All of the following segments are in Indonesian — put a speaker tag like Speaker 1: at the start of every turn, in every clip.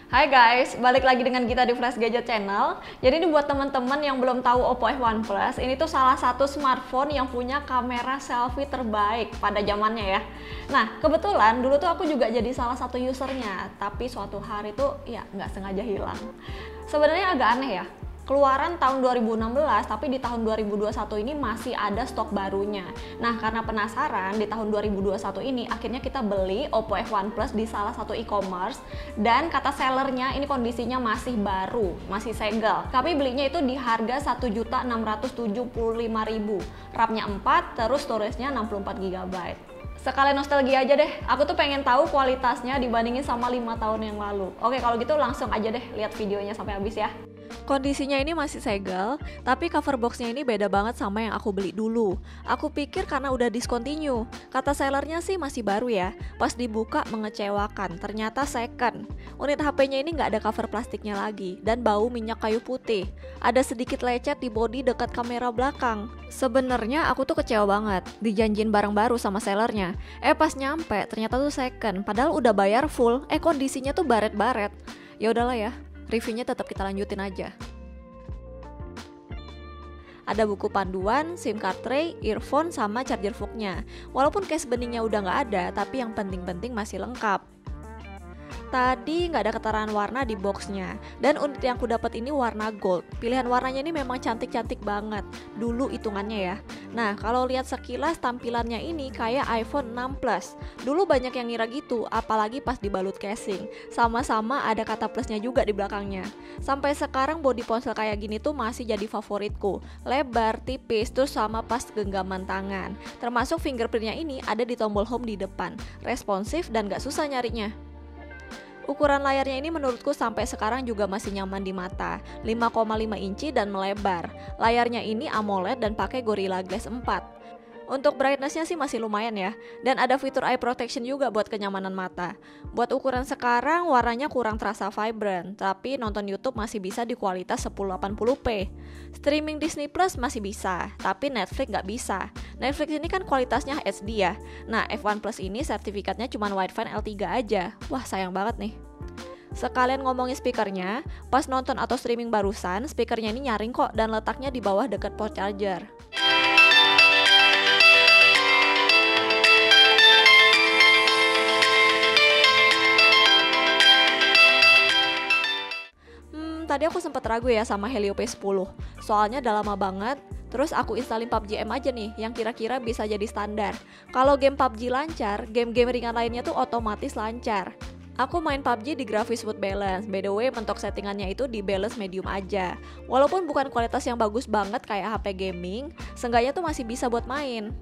Speaker 1: Hai guys, balik lagi dengan kita di Flash Gadget Channel. Jadi ini buat teman-teman yang belum tahu Oppo F1 Plus, ini tuh salah satu smartphone yang punya kamera selfie terbaik pada zamannya ya. Nah, kebetulan dulu tuh aku juga jadi salah satu usernya, tapi suatu hari tuh ya nggak sengaja hilang. Sebenarnya agak aneh ya. Keluaran tahun 2016, tapi di tahun 2021 ini masih ada stok barunya. Nah, karena penasaran, di tahun 2021 ini akhirnya kita beli Oppo F1 Plus di salah satu e-commerce. Dan kata sellernya ini kondisinya masih baru, masih segel. Tapi belinya itu di harga 1.675.000. RAM-nya 4, terus storage-nya 64 GB. Sekalian nostalgia aja deh, aku tuh pengen tahu kualitasnya dibandingin sama 5 tahun yang lalu. Oke, kalau gitu langsung aja deh lihat videonya sampai habis ya. Kondisinya ini masih segel, tapi cover boxnya ini beda banget sama yang aku beli dulu. Aku pikir karena udah discontinue. Kata sellernya sih masih baru ya. Pas dibuka mengecewakan, ternyata second. Unit HP-nya ini nggak ada cover plastiknya lagi dan bau minyak kayu putih. Ada sedikit lecet di bodi dekat kamera belakang. Sebenarnya aku tuh kecewa banget, dijanjin barang baru sama sellernya. Pas nyampe ternyata tuh second, padahal udah bayar full. Kondisinya tuh baret-baret. Ya udahlah ya. Reviewnya tetap kita lanjutin aja. Ada buku panduan, SIM card tray, earphone, sama charger fork-nya. Walaupun case beningnya udah nggak ada, tapi yang penting-penting masih lengkap. Tadi nggak ada keterangan warna di boxnya. Dan unit yang aku dapat ini warna gold. Pilihan warnanya ini memang cantik-cantik banget. Dulu hitungannya ya. Nah, kalau lihat sekilas tampilannya ini kayak iPhone 6 Plus. Dulu banyak yang ngira gitu, apalagi pas dibalut casing. Sama-sama ada kata plusnya juga di belakangnya. Sampai sekarang bodi ponsel kayak gini tuh masih jadi favoritku. Lebar, tipis, terus sama pas genggaman tangan. Termasuk fingerprintnya ini ada di tombol home di depan. Responsif dan gak susah nyarinya. Ukuran layarnya ini menurutku sampai sekarang juga masih nyaman di mata, 5,5 inci dan melebar. Layarnya ini AMOLED dan pakai Gorilla Glass 4. Untuk brightness-nya sih masih lumayan ya, dan ada fitur eye protection juga buat kenyamanan mata. Buat ukuran sekarang warnanya kurang terasa vibrant, tapi nonton YouTube masih bisa di kualitas 1080p. Streaming Disney Plus masih bisa, tapi Netflix nggak bisa. Netflix ini kan kualitasnya HD ya. Nah, F1 Plus ini sertifikatnya cuma Widevine L3 aja. Wah, sayang banget nih. Sekalian ngomongin speakernya, pas nonton atau streaming barusan, speakernya ini nyaring kok dan letaknya di bawah dekat port charger. Tadi aku sempat ragu ya sama Helio P10, soalnya udah lama banget. Terus aku installin PUBG M aja nih, yang kira-kira bisa jadi standar. Kalau game PUBG lancar, game-game ringan lainnya tuh otomatis lancar. Aku main PUBG di Graphics Smooth Balance. By the way, mentok settingannya itu di balance medium aja. Walaupun bukan kualitas yang bagus banget kayak HP gaming, seenggaknya tuh masih bisa buat main.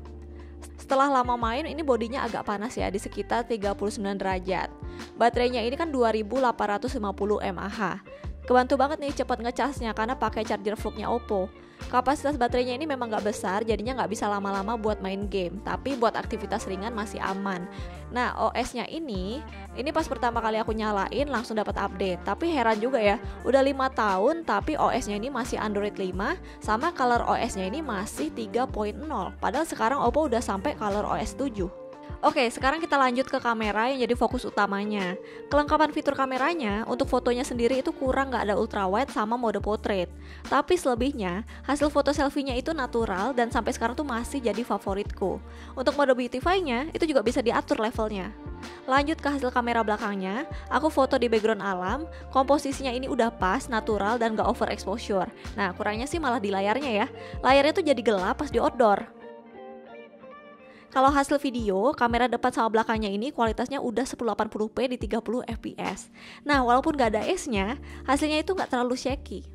Speaker 1: Setelah lama main, ini bodinya agak panas ya, di sekitar 39 derajat. Baterainya ini kan 2850 mAh. Kebantu banget nih cepet ngecasnya karena pakai charger fork-nya Oppo. Kapasitas baterainya ini memang nggak besar, jadinya nggak bisa lama-lama buat main game, tapi buat aktivitas ringan masih aman. Nah, OS-nya ini pas pertama kali aku nyalain langsung dapat update. Tapi heran juga ya, udah 5 tahun tapi OS-nya ini masih Android 5, sama color OS-nya ini masih 3.0. Padahal sekarang Oppo udah sampai color OS 7. Oke, sekarang kita lanjut ke kamera yang jadi fokus utamanya. Kelengkapan fitur kameranya, untuk fotonya sendiri itu kurang nggak ada ultrawide sama mode portrait. Tapi selebihnya, hasil foto selfie-nya itu natural dan sampai sekarang tuh masih jadi favoritku. Untuk mode beautify-nya, itu juga bisa diatur levelnya. Lanjut ke hasil kamera belakangnya, aku foto di background alam, komposisinya ini udah pas, natural, dan gak overexposure. Nah, kurangnya sih malah di layarnya ya. Layarnya tuh jadi gelap pas di outdoor. Kalau hasil video, kamera depan sama belakangnya ini kualitasnya udah 1080p di 30 fps. Nah, walaupun gak ada S-nya, hasilnya itu gak terlalu shaky.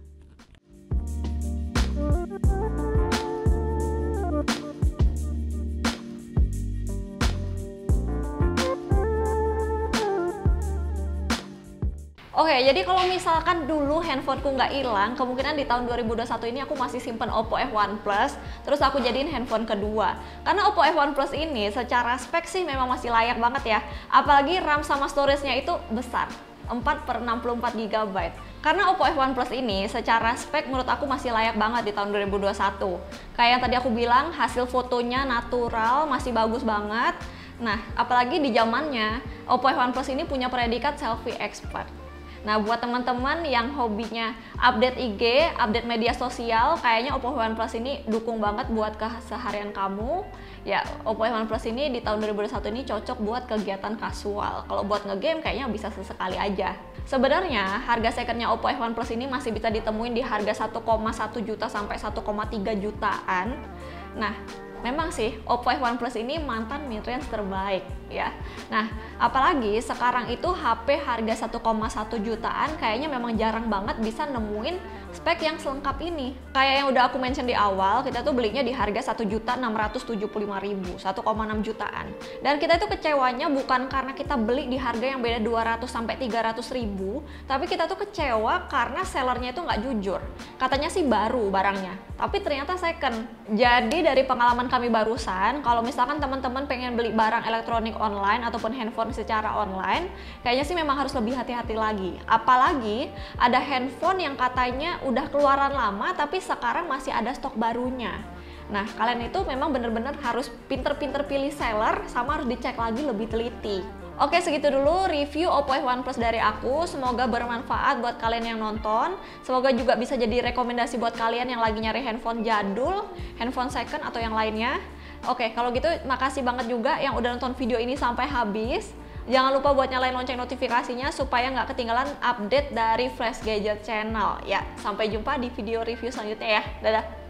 Speaker 1: Oke, jadi kalau misalkan dulu handphoneku nggak hilang, kemungkinan di tahun 2021 ini aku masih simpen Oppo F1 Plus, terus aku jadiin handphone kedua. Karena Oppo F1 Plus ini secara spek sih memang masih layak banget ya. Apalagi RAM sama storage-nya itu besar, 4/64 GB. Karena Oppo F1 Plus ini secara spek menurut aku masih layak banget di tahun 2021. Kayak yang tadi aku bilang, hasil fotonya natural, masih bagus banget. Nah, apalagi di zamannya, Oppo F1 Plus ini punya predikat selfie expert. Nah, buat teman-teman yang hobinya update IG, update media sosial, kayaknya Oppo OnePlus ini dukung banget buat keseharian kamu. Ya, Oppo OnePlus ini di tahun 2021 ini cocok buat kegiatan kasual. Kalau buat ngegame kayaknya bisa sesekali aja. Sebenarnya harga secondnya Oppo OnePlus ini masih bisa ditemuin di harga 1,1 juta sampai 1,3 jutaan. Nah, memang sih Oppo OnePlus ini mantan mid-range terbaik ya. Nah, apalagi sekarang itu HP harga 1,1 jutaan kayaknya memang jarang banget bisa nemuin spek yang selengkap ini. Kayak yang udah aku mention di awal, kita tuh belinya di harga 1.675.000, 1,6 jutaan. Dan kita itu kecewanya bukan karena kita beli di harga yang beda 200 sampai 300 ribu, tapi kita tuh kecewa karena sellernya itu nggak jujur. Katanya sih baru barangnya, tapi ternyata second. Jadi dari pengalaman kami barusan, kalau misalkan teman-teman pengen beli barang elektronik online ataupun handphone secara online, kayaknya sih memang harus lebih hati-hati lagi. Apalagi ada handphone yang katanya udah keluaran lama tapi sekarang masih ada stok barunya. Nah, kalian itu memang bener-bener harus pinter-pinter pilih seller sama harus dicek lagi lebih teliti. Oke, segitu dulu review Oppo OnePlus dari aku. Semoga bermanfaat buat kalian yang nonton. Semoga juga bisa jadi rekomendasi buat kalian yang lagi nyari handphone jadul, handphone second atau yang lainnya. Oke, kalau gitu makasih banget juga yang udah nonton video ini sampai habis. Jangan lupa buat nyalain lonceng notifikasinya supaya nggak ketinggalan update dari Flash Gadget Channel. Ya, sampai jumpa di video review selanjutnya ya. Dadah!